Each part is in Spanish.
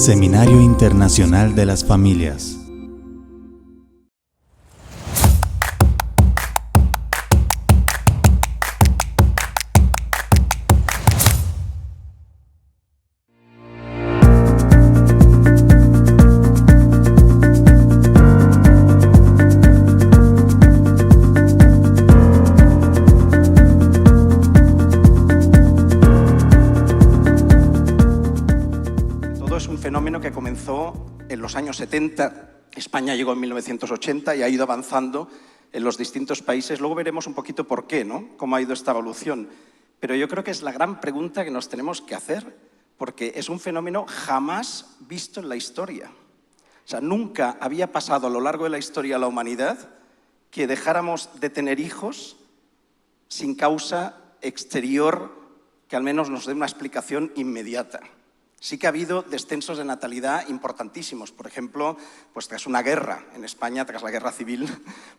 Seminario Internacional de las Familias. Que comenzó en los años 70, España llegó en 1980 y ha ido avanzando en los distintos países. Luego veremos un poquito por qué, ¿no? Cómo ha ido esta evolución. Pero yo creo que es la gran pregunta que nos tenemos que hacer, porque es un fenómeno jamás visto en la historia. O sea, nunca había pasado a lo largo de la historia de la humanidad que dejáramos de tener hijos sin causa exterior que al menos nos dé una explicación inmediata. Sí que ha habido descensos de natalidad importantísimos. Por ejemplo, pues tras una guerra en España, tras la guerra civil,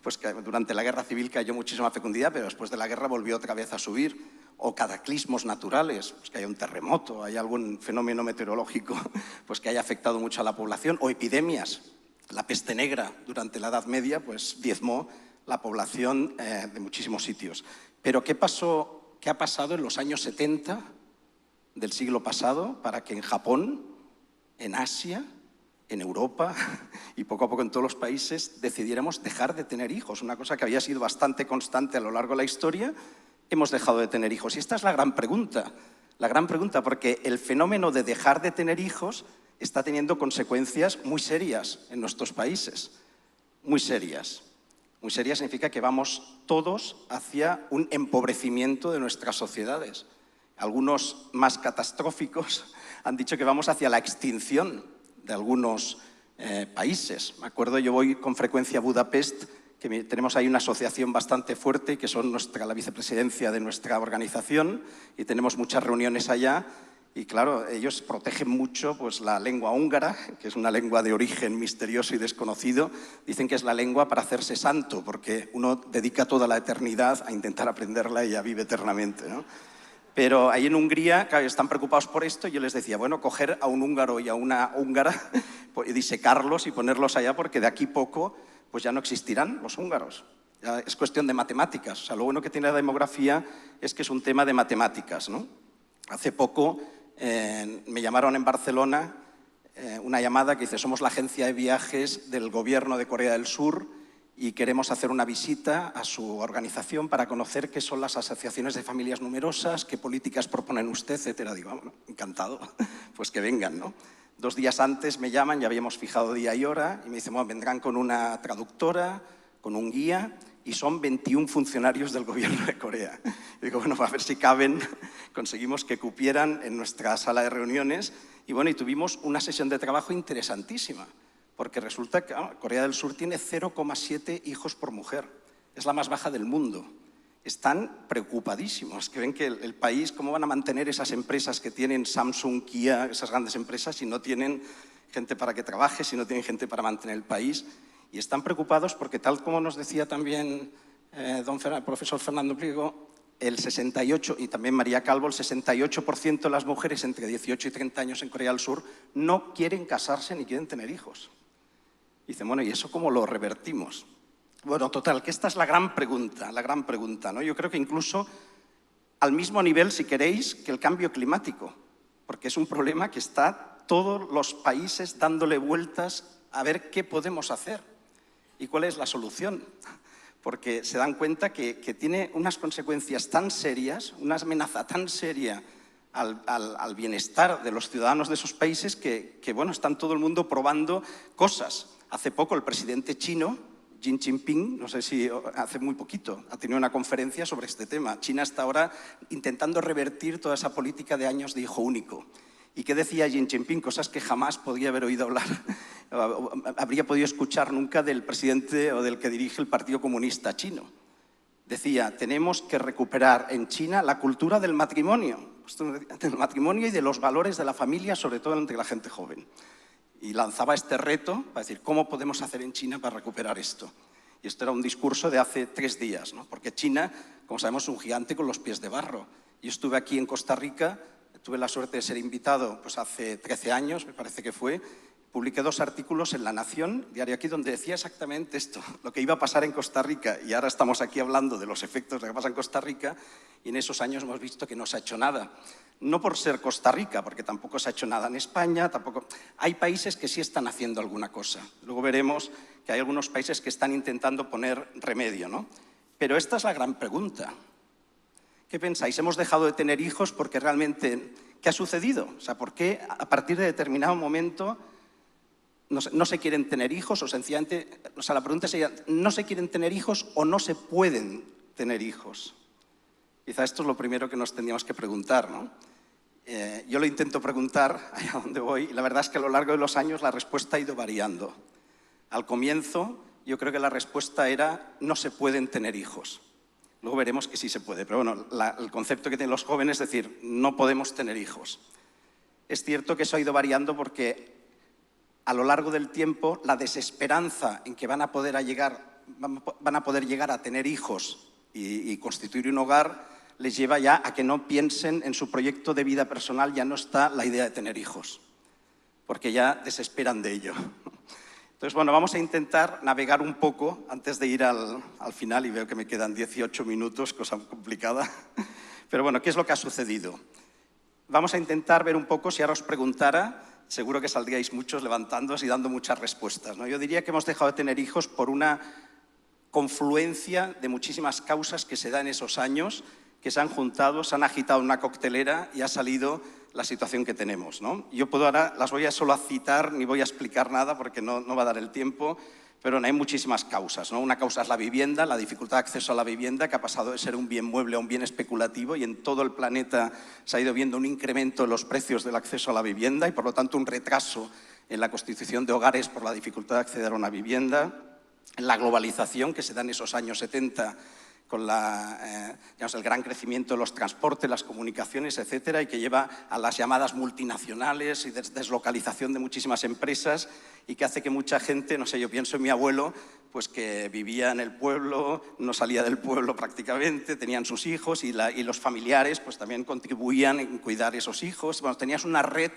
pues que durante la guerra civil cayó muchísima fecundidad, pero después de la guerra volvió otra vez a subir. O cataclismos naturales, pues que haya un terremoto, hay algún fenómeno meteorológico pues que haya afectado mucho a la población. O epidemias. La peste negra durante la Edad Media pues diezmó la población de muchísimos sitios. Pero ¿qué ha pasado en los años 70? Del siglo pasado para que en Japón, en Asia, en Europa y poco a poco en todos los países decidiéramos dejar de tener hijos, una cosa que había sido bastante constante a lo largo de la historia, hemos dejado de tener hijos. Y esta es la gran pregunta, porque el fenómeno de dejar de tener hijos está teniendo consecuencias muy serias en nuestros países, muy serias. Muy serias significa que vamos todos hacia un empobrecimiento de nuestras sociedades. Algunos más catastróficos han dicho que vamos hacia la extinción de algunos países. Me acuerdo, yo voy con frecuencia a Budapest, que tenemos ahí una asociación bastante fuerte, que son la vicepresidencia de nuestra organización, y tenemos muchas reuniones allá. Y claro, ellos protegen mucho pues, la lengua húngara, que es una lengua de origen misterioso y desconocido. Dicen que es la lengua para hacerse santo, porque uno dedica toda la eternidad a intentar aprenderla y ya vive eternamente, ¿no? Pero ahí en Hungría, claro, están preocupados por esto y yo les decía, bueno, coger a un húngaro y a una húngara y disecarlos y ponerlos allá porque de aquí poco pues ya no existirán los húngaros. Ya es cuestión de matemáticas. O sea, lo bueno que tiene la demografía es que es un tema de matemáticas, ¿no? Hace poco me llamaron en Barcelona una llamada que dice, somos la agencia de viajes del gobierno de Corea del Sur y queremos hacer una visita a su organización para conocer qué son las asociaciones de familias numerosas, qué políticas proponen usted, etcétera. Digo, bueno, encantado, pues que vengan, ¿no? 2 días antes me llaman, ya habíamos fijado día y hora, y me dicen, bueno, vendrán con una traductora, con un guía, y son 21 funcionarios del gobierno de Corea. Y digo, bueno, a ver si caben, conseguimos que cupieran en nuestra sala de reuniones, y bueno, y tuvimos una sesión de trabajo interesantísima. Porque resulta que Corea del Sur tiene 0,7 hijos por mujer. Es la más baja del mundo. Están preocupadísimos, que ven que el país, ¿cómo van a mantener esas empresas que tienen Samsung, Kia, esas grandes empresas, si no tienen gente para que trabaje, si no tienen gente para mantener el país? Y están preocupados porque, tal como nos decía también el profesor Fernando Pliego, el 68%, y también María Calvo, el 68% de las mujeres entre 18 y 30 años en Corea del Sur no quieren casarse ni quieren tener hijos. Y dicen, bueno, ¿y eso cómo lo revertimos? Bueno, total, que esta es la gran pregunta, ¿no? Yo creo que incluso al mismo nivel, si queréis, que el cambio climático, porque es un problema que está todos los países dándole vueltas a ver qué podemos hacer y cuál es la solución, porque se dan cuenta que tiene unas consecuencias tan serias, una amenaza tan seria al bienestar de los ciudadanos de esos países que bueno, están todo el mundo probando cosas. Hace poco el presidente chino, Xi Jinping, no sé si hace muy poquito, ha tenido una conferencia sobre este tema. China está ahora intentando revertir toda esa política de años de hijo único. ¿Y qué decía Xi Jinping? Cosas que jamás podría haber oído hablar, habría podido escuchar nunca del presidente o del que dirige el Partido Comunista chino. Decía, tenemos que recuperar en China la cultura del matrimonio y de los valores de la familia, sobre todo entre la gente joven. Y lanzaba este reto para decir, ¿cómo podemos hacer en China para recuperar esto? Y esto era un discurso de hace 3 días, ¿no? Porque China, como sabemos, es un gigante con los pies de barro. Yo estuve aquí en Costa Rica tuve la suerte de ser invitado pues, hace 13 años, me parece que fue. Publiqué 2 artículos en La Nación, diario aquí, donde decía exactamente esto, lo que iba a pasar en Costa Rica. Y ahora estamos aquí hablando de los efectos de lo que pasa en Costa Rica y en esos años hemos visto que no se ha hecho nada. No por ser Costa Rica, porque tampoco se ha hecho nada en España, tampoco. Hay países que sí están haciendo alguna cosa. Luego veremos que hay algunos países que están intentando poner remedio, ¿no? Pero esta es la gran pregunta. ¿Qué pensáis? ¿Hemos dejado de tener hijos porque realmente qué ha sucedido? O sea, ¿por qué a partir de determinado momento no se quieren tener hijos o sencillamente, o sea, la pregunta sería, ¿no se quieren tener hijos o no se pueden tener hijos? Quizá esto es lo primero que nos tendríamos que preguntar, ¿no? Yo lo intento preguntar allá donde voy y la verdad es que a lo largo de los años la respuesta ha ido variando. Al comienzo yo creo que la respuesta era no se pueden tener hijos. Luego veremos que sí se puede, pero bueno, el concepto que tienen los jóvenes es decir, no podemos tener hijos. Es cierto que eso ha ido variando porque a lo largo del tiempo, la desesperanza en que van a poder llegar a tener hijos y constituir un hogar les lleva ya a que no piensen en su proyecto de vida personal, ya no está la idea de tener hijos, porque ya desesperan de ello. Entonces, bueno, vamos a intentar navegar un poco antes de ir al final, y veo que me quedan 18 minutos, cosa complicada. Pero bueno, ¿qué es lo que ha sucedido? Vamos a intentar ver un poco, si ahora os preguntara, seguro que saldríais muchos levantándoos y dando muchas respuestas, ¿no? Yo diría que hemos dejado de tener hijos por una confluencia de muchísimas causas que se dan en esos años, que se han juntado, se han agitado en una coctelera y ha salido la situación que tenemos, ¿no? Yo puedo ahora, las voy a solo a citar, ni voy a explicar nada porque no va a dar el tiempo, pero hay muchísimas causas, ¿no? Una causa es la vivienda, la dificultad de acceso a la vivienda, que ha pasado de ser un bien mueble a un bien especulativo y en todo el planeta se ha ido viendo un incremento en los precios del acceso a la vivienda y por lo tanto un retraso en la constitución de hogares por la dificultad de acceder a una vivienda. La globalización que se da en esos años 70 con el gran crecimiento de los transportes, las comunicaciones, etcétera, y que lleva a las llamadas multinacionales y deslocalización de muchísimas empresas y que hace que mucha gente, no sé, yo pienso en mi abuelo, pues que vivía en el pueblo, no salía del pueblo prácticamente, tenían sus hijos y los familiares pues también contribuían en cuidar esos hijos. Bueno, tenías una red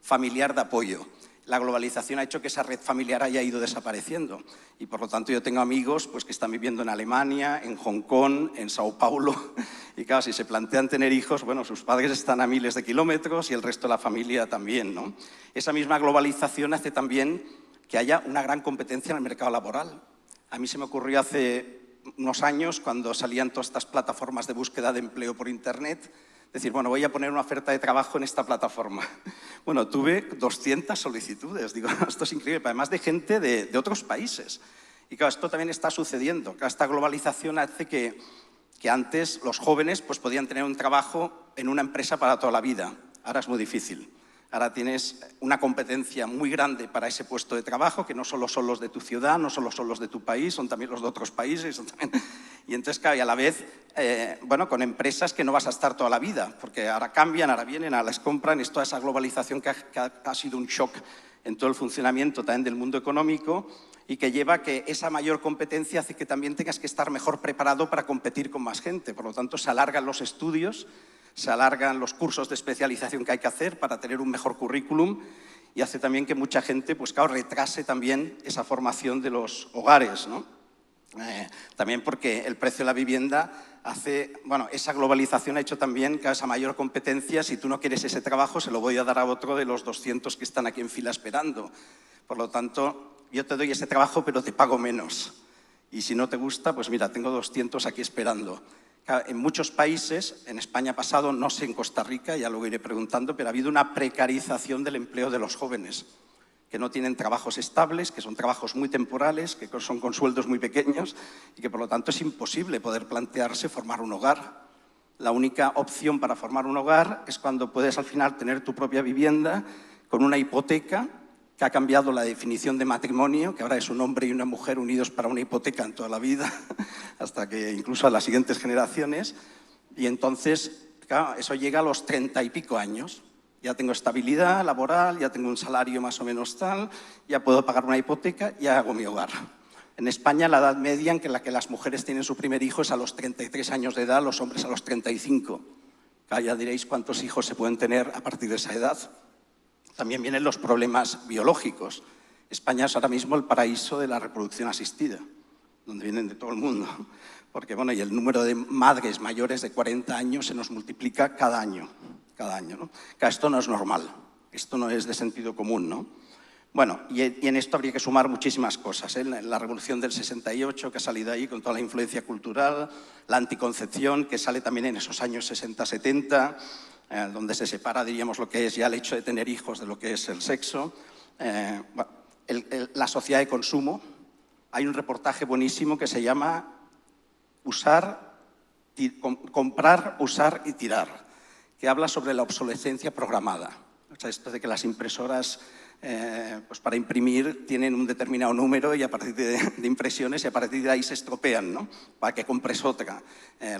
familiar de apoyo. La globalización ha hecho que esa red familiar haya ido desapareciendo y por lo tanto yo tengo amigos pues, que están viviendo en Alemania, en Hong Kong, en Sao Paulo y claro, si se plantean tener hijos, bueno, sus padres están a miles de kilómetros y el resto de la familia también, ¿no? Esa misma globalización hace también que haya una gran competencia en el mercado laboral. A mí se me ocurrió hace unos años cuando salían todas estas plataformas de búsqueda de empleo por internet, decir, bueno, voy a poner una oferta de trabajo en esta plataforma. Bueno, tuve 200 solicitudes, digo, esto es increíble, además de gente de otros países. Y claro, esto también está sucediendo. Claro, esta globalización hace que antes los jóvenes pues, podían tener un trabajo en una empresa para toda la vida. Ahora es muy difícil. Ahora tienes una competencia muy grande para ese puesto de trabajo, que no solo son los de tu ciudad, no solo son los de tu país, son también los de otros países. Y entonces, claro, y a la vez, bueno, con empresas que no vas a estar toda la vida, porque ahora cambian, ahora vienen, ahora las compran, es toda esa globalización que ha sido un shock en todo el funcionamiento también del mundo económico y que lleva a que esa mayor competencia hace que también tengas que estar mejor preparado para competir con más gente. Por lo tanto, se alargan los estudios, se alargan los cursos de especialización que hay que hacer para tener un mejor currículum y hace también que mucha gente, pues claro, retrase también esa formación de los hogares, ¿no? También porque el precio de la vivienda hace, bueno, esa globalización ha hecho también que esa mayor competencia, si tú no quieres ese trabajo, se lo voy a dar a otro de los 200 que están aquí en fila esperando. Por lo tanto, yo te doy ese trabajo, pero te pago menos. Y si no te gusta, pues mira, tengo 200 aquí esperando. En muchos países, en España ha pasado, no sé en Costa Rica, ya luego iré preguntando, pero ha habido una precarización del empleo de los jóvenes, que no tienen trabajos estables, que son trabajos muy temporales, que son con sueldos muy pequeños y que por lo tanto es imposible poder plantearse formar un hogar. La única opción para formar un hogar es cuando puedes al final tener tu propia vivienda con una hipoteca que ha cambiado la definición de matrimonio, que ahora es un hombre y una mujer unidos para una hipoteca en toda la vida, hasta que incluso a las siguientes generaciones. Y entonces, claro, eso llega a los 30 y pico años. Ya tengo estabilidad laboral, ya tengo un salario más o menos tal, ya puedo pagar una hipoteca, ya hago mi hogar. En España, la edad media en la que las mujeres tienen su primer hijo es a los 33 años de edad, los hombres a los 35. Ya diréis cuántos hijos se pueden tener a partir de esa edad. También vienen los problemas biológicos. España es ahora mismo el paraíso de la reproducción asistida, donde vienen de todo el mundo. Porque, bueno, y el número de madres mayores de 40 años se nos multiplica cada año, ¿no? Esto no es normal, esto no es de sentido común, ¿no? Bueno, y en esto habría que sumar muchísimas cosas, ¿eh? La revolución del 68, que ha salido ahí con toda la influencia cultural, la anticoncepción, que sale también en esos años 60-70, donde se separa, diríamos, lo que es ya el hecho de tener hijos de lo que es el sexo. La sociedad de consumo. Hay un reportaje buenísimo que se llama Comprar, usar y tirar, que habla sobre la obsolescencia programada. O sea, esto de que las impresoras pues para imprimir tienen un determinado número y a partir de impresiones y a partir de ahí se estropean, ¿no? Para que compres otra.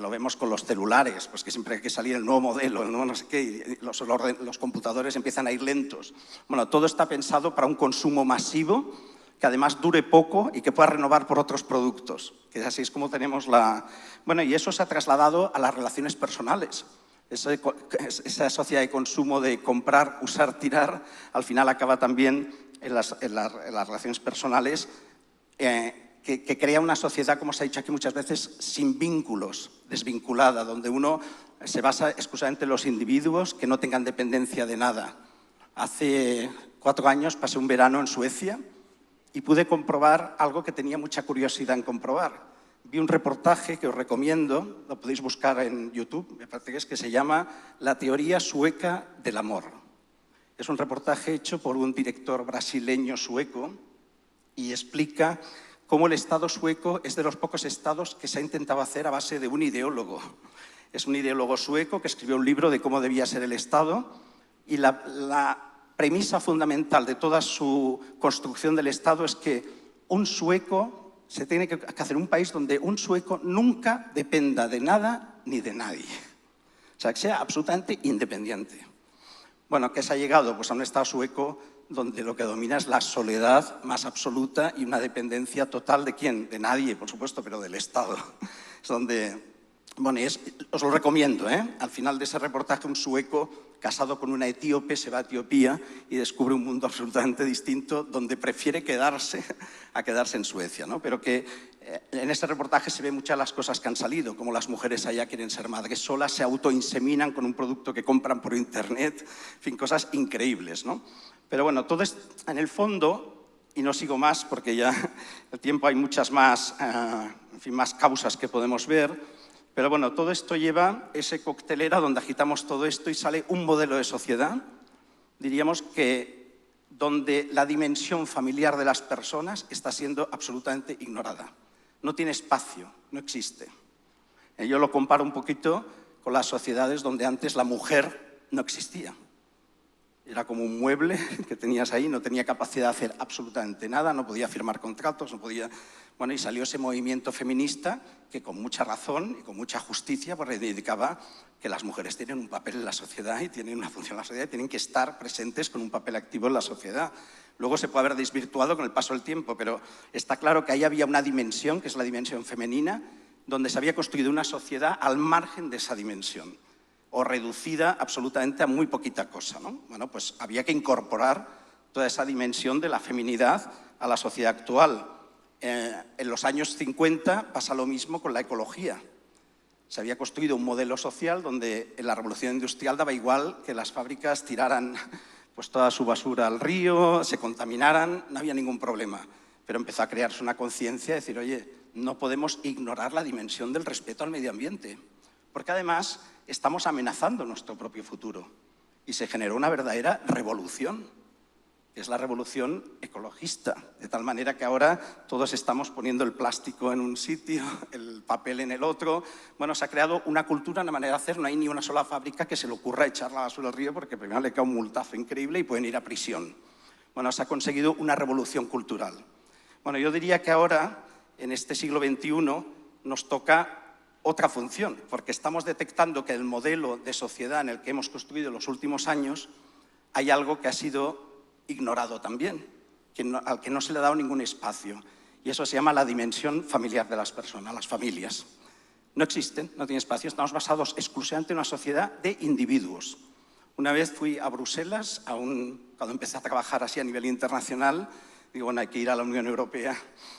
Lo vemos con los celulares, pues que siempre hay que salir el nuevo modelo, el nuevo no sé qué, y los computadores empiezan a ir lentos. Bueno, todo está pensado para un consumo masivo que además dure poco y que pueda renovar por otros productos. Que así es como tenemos la... Bueno, y eso se ha trasladado a las relaciones personales. Esa sociedad de consumo de comprar, usar, tirar, al final acaba también en las relaciones personales, que crea una sociedad, como se ha dicho aquí muchas veces, sin vínculos, desvinculada, donde uno se basa exclusivamente en los individuos que no tengan dependencia de nada. Hace 4 años pasé un verano en Suecia y pude comprobar algo que tenía mucha curiosidad en comprobar. Vi un reportaje que os recomiendo, lo podéis buscar en YouTube, me parece que se llama La teoría sueca del amor. Es un reportaje hecho por un director brasileño sueco y explica cómo el Estado sueco es de los pocos estados que se ha intentado hacer a base de un ideólogo. Es un ideólogo sueco que escribió un libro de cómo debía ser el Estado y la premisa fundamental de toda su construcción del Estado es que un sueco... Se tiene que hacer un país donde un sueco nunca dependa de nada ni de nadie. O sea, que sea absolutamente independiente. Bueno, ¿qué se ha llegado? Pues a un Estado sueco donde lo que domina es la soledad más absoluta y una dependencia total ¿de quién? De nadie, por supuesto, pero del Estado. Es donde... Bueno, os lo recomiendo, ¿eh? Al final de ese reportaje, un sueco casado con una etíope se va a Etiopía y descubre un mundo absolutamente distinto donde prefiere quedarse a quedarse en Suecia, ¿no? Pero que en ese reportaje se ven muchas de las cosas que han salido, como las mujeres allá quieren ser madres solas, se autoinseminan con un producto que compran por internet, en fin, cosas increíbles, ¿no? Pero bueno, todo es en el fondo, y no sigo más porque ya el tiempo hay muchas más, en fin, más causas que podemos ver. Pero bueno, todo esto lleva ese coctelera donde agitamos todo esto y sale un modelo de sociedad, diríamos que donde la dimensión familiar de las personas está siendo absolutamente ignorada. No tiene espacio, no existe. Yo lo comparo un poquito con las sociedades donde antes la mujer no existía. Era como un mueble que tenías ahí, no tenía capacidad de hacer absolutamente nada, no podía firmar contratos, no podía... Bueno, y salió ese movimiento feminista que con mucha razón y con mucha justicia pues reivindicaba que las mujeres tienen un papel en la sociedad y tienen una función en la sociedad y tienen que estar presentes con un papel activo en la sociedad. Luego se puede haber desvirtuado con el paso del tiempo, pero está claro que ahí había una dimensión, que es la dimensión femenina, donde se había construido una sociedad al margen de esa dimensión, o reducida absolutamente a muy poquita cosa, ¿no? Bueno, pues había que incorporar toda esa dimensión de la feminidad a la sociedad actual. En los años 50 pasa lo mismo con la ecología. Se había construido un modelo social donde en la revolución industrial daba igual que las fábricas tiraran pues, toda su basura al río, se contaminaran, no había ningún problema. Pero empezó a crearse una conciencia de decir, oye, no podemos ignorar la dimensión del respeto al medio ambiente, porque además estamos amenazando nuestro propio futuro. Y se generó una verdadera revolución, que es la revolución ecologista, de tal manera que ahora todos estamos poniendo el plástico en un sitio, el papel en el otro. Bueno, se ha creado una cultura, una manera de hacer, no hay ni una sola fábrica que se le ocurra echar la basura al río porque primero le cae un multazo increíble y pueden ir a prisión. Bueno, se ha conseguido una revolución cultural. Bueno, yo diría que ahora, en este siglo XXI, nos toca otra función, porque estamos detectando que el modelo de sociedad en el que hemos construido en los últimos años hay algo que ha sido ignorado también, al que no se le ha dado ningún espacio. Y eso se llama la dimensión familiar de las personas, las familias. No existen, no tienen espacio, estamos basados exclusivamente en una sociedad de individuos. Una vez fui a Bruselas, cuando empecé a trabajar así a nivel internacional, digo, bueno, hay que ir a la Unión Europea.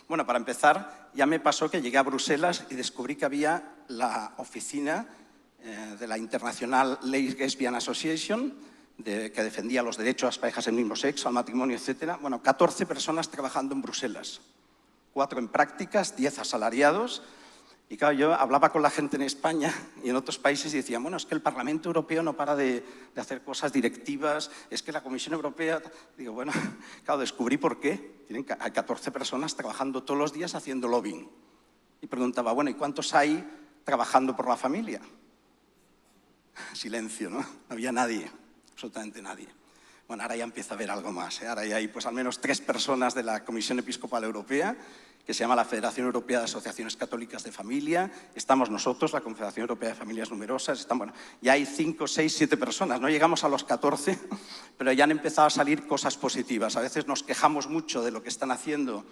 Bueno, para empezar, ya me pasó que llegué a Bruselas y descubrí que había la oficina de la International Lesbian Association, que defendía los derechos de las parejas del mismo sexo, al matrimonio, etc. Bueno, 14 personas trabajando en Bruselas, 4 en prácticas, 10 asalariados. Y claro, yo hablaba con la gente en España y en otros países y decían, bueno, es que el Parlamento Europeo no para de hacer cosas directivas, es que la Comisión Europea... Digo, bueno, claro, descubrí por qué. Hay 14 personas trabajando todos los días haciendo lobbying. Y preguntaba, bueno, ¿y cuántos hay trabajando por la familia? Silencio, ¿no? No había nadie, absolutamente nadie. Bueno, ahora ya empieza a haber algo más, ¿eh? Ahora ya hay pues al menos 3 personas de la Comisión Episcopal Europea, que se llama la Federación Europea de Asociaciones Católicas de Familia. Estamos nosotros, la Confederación Europea de Familias Numerosas. Bueno, ya hay 5, 6, 7 personas. No llegamos a los 14, pero ya han empezado a salir cosas positivas. A veces nos quejamos mucho de lo que están haciendo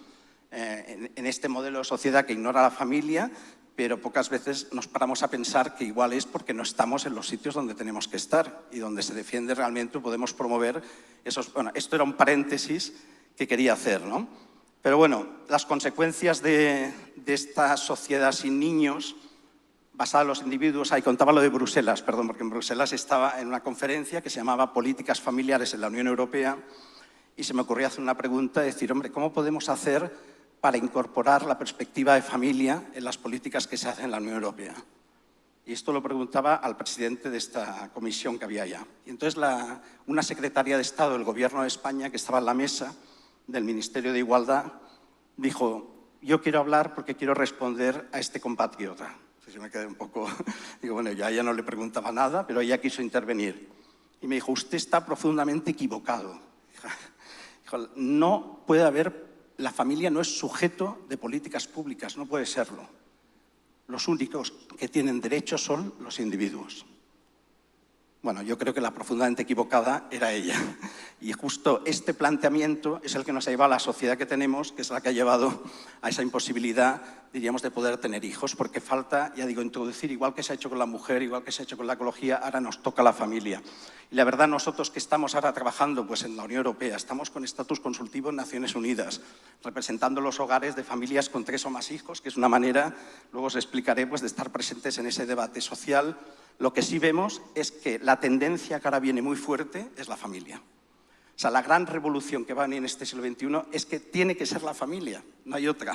en este modelo de sociedad que ignora a la familia, pero pocas veces nos paramos a pensar que igual es porque no estamos en los sitios donde tenemos que estar y donde se defiende realmente, podemos promover esos... Bueno, esto era un paréntesis que quería hacer, ¿no? Pero bueno, las consecuencias de esta sociedad sin niños, basada en los individuos... Ahí contaba lo de Bruselas, perdón, porque en Bruselas estaba en una conferencia que se llamaba Políticas Familiares en la Unión Europea y se me ocurrió hacer una pregunta, decir, hombre, ¿cómo podemos hacer para incorporar la perspectiva de familia en las políticas que se hacen en la Unión Europea? Y esto lo preguntaba al presidente de esta comisión que había allá. Y entonces una secretaria de Estado del Gobierno de España, que estaba en la mesa del Ministerio de Igualdad, dijo, yo quiero hablar porque quiero responder a este compatriota. Entonces yo me quedé un poco, digo, bueno, yo a ella no le preguntaba nada, pero ella quiso intervenir. Y me dijo, usted está profundamente equivocado. Dijo, no puede haber... La familia no es sujeto de políticas públicas, no puede serlo. Los únicos que tienen derechos son los individuos. Bueno, yo creo que la profundamente equivocada era ella. Y justo este planteamiento es el que nos ha llevado a la sociedad que tenemos, que es la que ha llevado a esa imposibilidad, diríamos, de poder tener hijos, porque falta, ya digo, introducir, igual que se ha hecho con la mujer, igual que se ha hecho con la ecología, ahora nos toca la familia. Y la verdad, nosotros que estamos ahora trabajando pues, en la Unión Europea, estamos con estatus consultivo en Naciones Unidas, representando los hogares de familias con 3 o más hijos, que es una manera, luego os explicaré, pues, de estar presentes en ese debate social. Lo que sí vemos es que la tendencia que ahora viene muy fuerte es la familia. O sea, la gran revolución que va a venir en este siglo XXI es que tiene que ser la familia, no hay otra.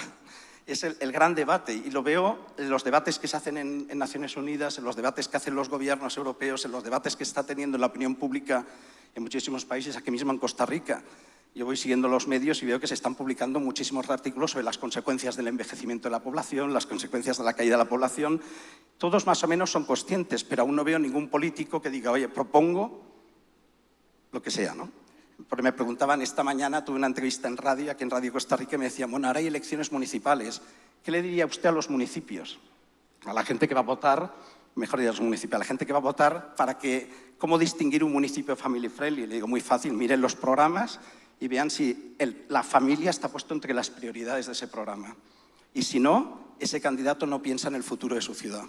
Es el gran debate y lo veo en los debates que se hacen en Naciones Unidas, en los debates que hacen los gobiernos europeos, en los debates que está teniendo la opinión pública en muchísimos países, aquí mismo en Costa Rica. Yo voy siguiendo los medios y veo que se están publicando muchísimos artículos sobre las consecuencias del envejecimiento de la población, las consecuencias de la caída de la población. Todos más o menos son conscientes, pero aún no veo ningún político que diga, oye, propongo lo que sea, ¿no? Porque me preguntaban esta mañana, tuve una entrevista en radio, aquí en Radio Costa Rica, y me decían, bueno, ahora hay elecciones municipales. ¿Qué le diría usted a los municipios? A la gente que va a votar, mejor diría a los municipios, a la gente que va a votar para que, ¿cómo distinguir un municipio family friendly? Le digo, muy fácil, miren los programas y vean si la familia está puesto entre las prioridades de ese programa. Y si no, ese candidato no piensa en el futuro de su ciudad.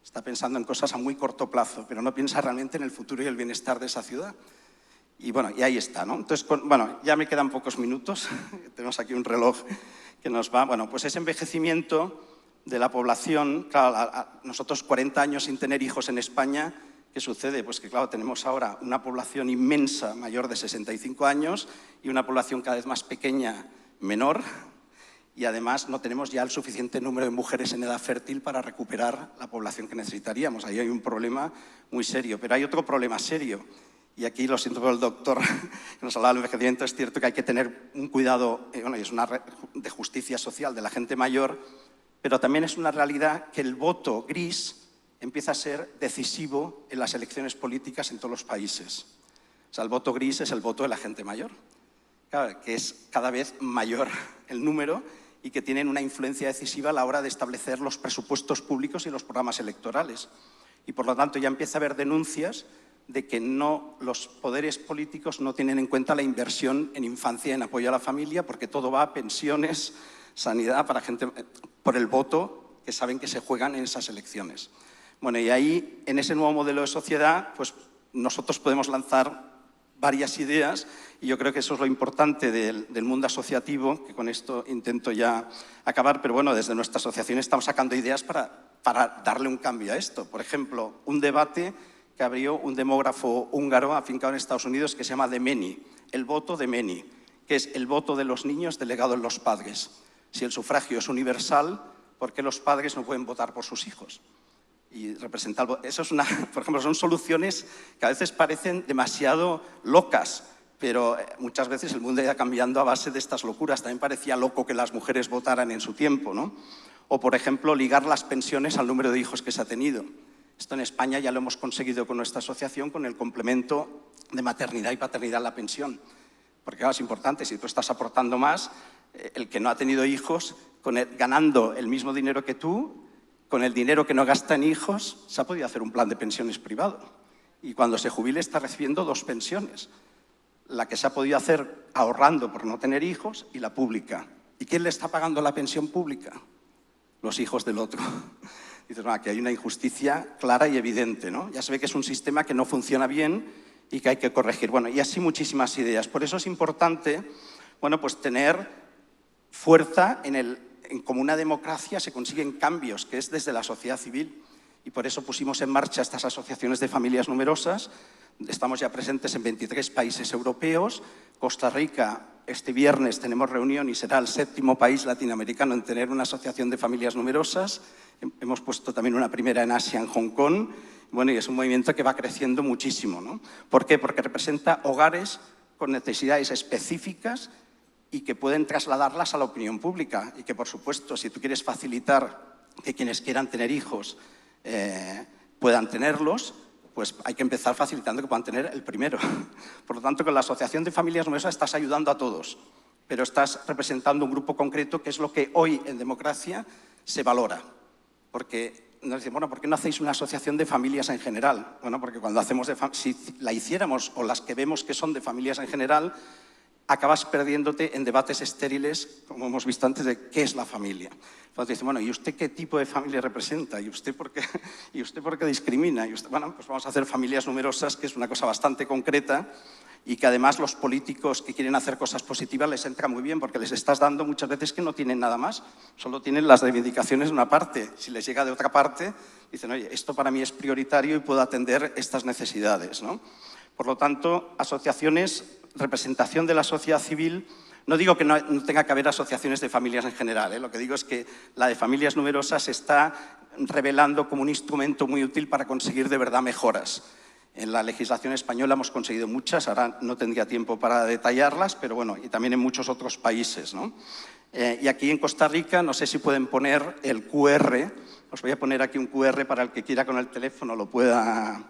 Está pensando en cosas a muy corto plazo, pero no piensa realmente en el futuro y el bienestar de esa ciudad. Y bueno, y ahí está, ¿no? Entonces, bueno, ya me quedan pocos minutos. Tenemos aquí un reloj que nos va... Bueno, pues ese envejecimiento de la población, claro, nosotros 40 años sin tener hijos en España, ¿qué sucede? Pues que, claro, tenemos ahora una población inmensa, mayor de 65 años, y una población cada vez más pequeña, menor, y además no tenemos ya el suficiente número de mujeres en edad fértil para recuperar la población que necesitaríamos. Ahí hay un problema muy serio, pero hay otro problema serio. Y aquí lo siento por el doctor que nos hablaba del envejecimiento, es cierto que hay que tener un cuidado, bueno, y es una de justicia social de la gente mayor, pero también es una realidad que el voto gris empieza a ser decisivo en las elecciones políticas en todos los países. O sea, el voto gris es el voto de la gente mayor, claro, que es cada vez mayor el número y que tienen una influencia decisiva a la hora de establecer los presupuestos públicos y los programas electorales. Y por lo tanto ya empieza a haber denuncias de que los poderes políticos no tienen en cuenta la inversión en infancia y en apoyo a la familia, porque todo va a pensiones, sanidad, para gente, por el voto que saben que se juegan en esas elecciones. Bueno, y ahí, en ese nuevo modelo de sociedad, pues nosotros podemos lanzar varias ideas y yo creo que eso es lo importante del mundo asociativo, que con esto intento ya acabar, pero bueno, desde nuestra asociación estamos sacando ideas para darle un cambio a esto. Por ejemplo, un debate que abrió un demógrafo húngaro afincado en Estados Unidos que se llama Demeni, el voto Demeni, que es el voto de los niños delegado en los padres. Si el sufragio es universal, ¿por qué los padres no pueden votar por sus hijos? Y representar, eso es por ejemplo, son soluciones que a veces parecen demasiado locas, pero muchas veces el mundo ha ido cambiando a base de estas locuras. También parecía loco que las mujeres votaran en su tiempo, ¿no? O, por ejemplo, ligar las pensiones al número de hijos que se ha tenido. Esto en España ya lo hemos conseguido con nuestra asociación, con el complemento de maternidad y paternidad en la pensión. Porque claro, es importante, si tú estás aportando más, el que no ha tenido hijos, ganando el mismo dinero que tú, con el dinero que no gasta en hijos, se ha podido hacer un plan de pensiones privado. Y cuando se jubile está recibiendo 2 pensiones. La que se ha podido hacer ahorrando por no tener hijos y la pública. ¿Y quién le está pagando la pensión pública? Los hijos del otro. Dices, aquí hay una injusticia clara y evidente, ¿no? Ya se ve que es un sistema que no funciona bien y que hay que corregir. Bueno, y así muchísimas ideas. Por eso es importante, bueno, pues tener fuerza en como una democracia se consiguen cambios, que es desde la sociedad civil. Y por eso pusimos en marcha estas asociaciones de familias numerosas. Estamos ya presentes en 23 países europeos. Costa Rica, este viernes tenemos reunión y será el 7º país latinoamericano en tener una asociación de familias numerosas. Hemos puesto también una primera en Asia, en Hong Kong. Bueno, y es un movimiento que va creciendo muchísimo, ¿no? ¿Por qué? Porque representa hogares con necesidades específicas y que pueden trasladarlas a la opinión pública. Y que, por supuesto, si tú quieres facilitar que quienes quieran tener hijos puedan tenerlos, pues hay que empezar facilitando que puedan tener el primero. Por lo tanto, con la Asociación de Familias Numerosas estás ayudando a todos, pero estás representando un grupo concreto que es lo que hoy en democracia se valora. Porque nos dicen, bueno, ¿por qué no hacéis una asociación de familias en general? Bueno, porque cuando hacemos si la hiciéramos o las que vemos que son de familias en general, acabas perdiéndote en debates estériles, como hemos visto antes, de qué es la familia. Entonces dicen, bueno, ¿y usted qué tipo de familia representa? ¿Y usted por qué discrimina? ¿Y usted? Bueno, pues vamos a hacer familias numerosas, que es una cosa bastante concreta y que además los políticos que quieren hacer cosas positivas les entra muy bien porque les estás dando muchas veces que no tienen nada más, solo tienen las reivindicaciones de una parte. Si les llega de otra parte, dicen, oye, esto para mí es prioritario y puedo atender estas necesidades, ¿no? Por lo tanto, asociaciones, representación de la sociedad civil. No digo que no tenga que haber asociaciones de familias en general, lo que digo es que la de familias numerosas se está revelando como un instrumento muy útil para conseguir de verdad mejoras. En la legislación española hemos conseguido muchas, ahora no tendría tiempo para detallarlas, pero bueno, y también en muchos otros países, ¿no? Y aquí en Costa Rica, no sé si pueden poner el QR, os voy a poner aquí un QR para el que quiera con el teléfono lo pueda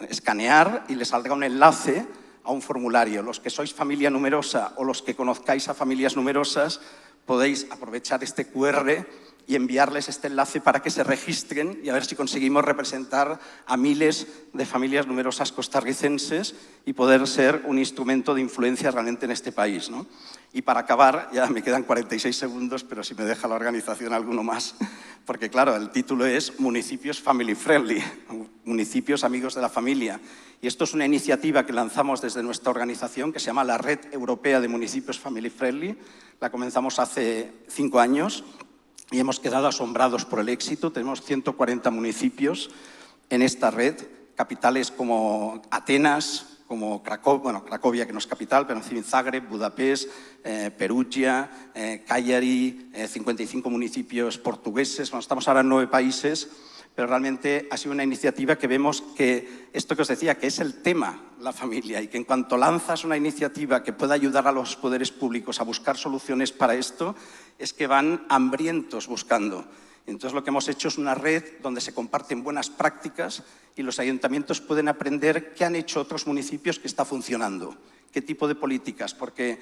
escanear y le saldrá un enlace a un formulario. Los que sois familia numerosa o los que conozcáis a familias numerosas podéis aprovechar este QR y enviarles este enlace para que se registren y a ver si conseguimos representar a miles de familias numerosas costarricenses y poder ser un instrumento de influencia realmente en este país, ¿no? Y para acabar, ya me quedan 46 segundos, pero si me deja la organización alguno más, porque claro, el título es Municipios Family Friendly, municipios amigos de la familia. Y esto es una iniciativa que lanzamos desde nuestra organización que se llama la Red Europea de Municipios Family Friendly. La comenzamos hace 5 años y hemos quedado asombrados por el éxito. Tenemos 140 municipios en esta red, capitales como Atenas, como Cracovia, que no es capital, pero en fin, Zagreb, Budapest, Perugia, Cagliari, 55 municipios portugueses. Bueno, estamos ahora en 9 países, pero realmente ha sido una iniciativa que vemos que esto que os decía, que es el tema, la familia, y que en cuanto lanzas una iniciativa que pueda ayudar a los poderes públicos a buscar soluciones para esto, es que van hambrientos buscando. Entonces lo que hemos hecho es una red donde se comparten buenas prácticas y los ayuntamientos pueden aprender qué han hecho otros municipios que está funcionando, qué tipo de políticas, porque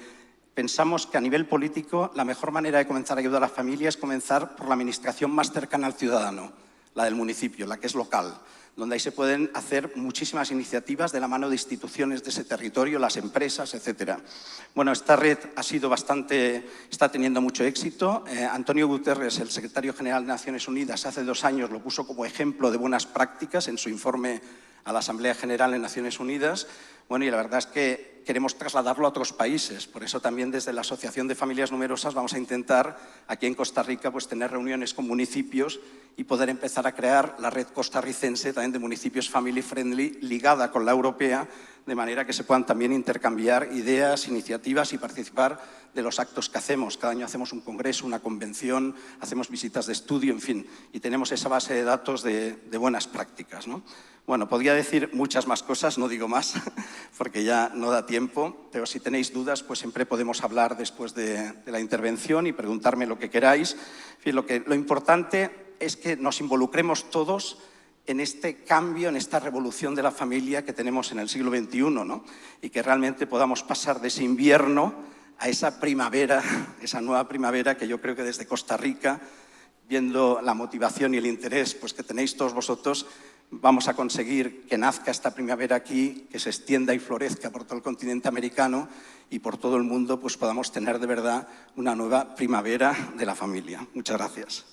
pensamos que a nivel político la mejor manera de comenzar a ayudar a la familia es comenzar por la administración más cercana al ciudadano, la del municipio, la que es local. donde ahí se pueden hacer muchísimas iniciativas de la mano de instituciones de ese territorio, las empresas, etcétera. Bueno, esta red está teniendo mucho éxito. Antonio Guterres, el secretario general de Naciones Unidas, hace 2 años lo puso como ejemplo de buenas prácticas en su informe a la Asamblea General de Naciones Unidas. Bueno, y la verdad es que queremos trasladarlo a otros países. Por eso también desde la Asociación de Familias Numerosas vamos a intentar aquí en Costa Rica pues, tener reuniones con municipios y poder empezar a crear la red costarricense también de municipios family friendly ligada con la europea, de manera que se puedan también intercambiar ideas, iniciativas y participar de los actos que hacemos. Cada año hacemos un congreso, una convención, hacemos visitas de estudio, en fin, y tenemos esa base de datos de buenas prácticas, ¿no? Bueno, podría decir muchas más cosas, no digo más, porque ya no da tiempo, pero si tenéis dudas, pues siempre podemos hablar después de la intervención y preguntarme lo que queráis. En fin, lo importante es que nos involucremos todos en este cambio, en esta revolución de la familia que tenemos en el siglo XXI, ¿no? Y que realmente podamos pasar de ese invierno a esa primavera, esa nueva primavera que yo creo que desde Costa Rica, viendo la motivación y el interés pues, que tenéis todos vosotros, vamos a conseguir que nazca esta primavera aquí, que se extienda y florezca por todo el continente americano y por todo el mundo, pues podamos tener de verdad una nueva primavera de la familia. Muchas gracias.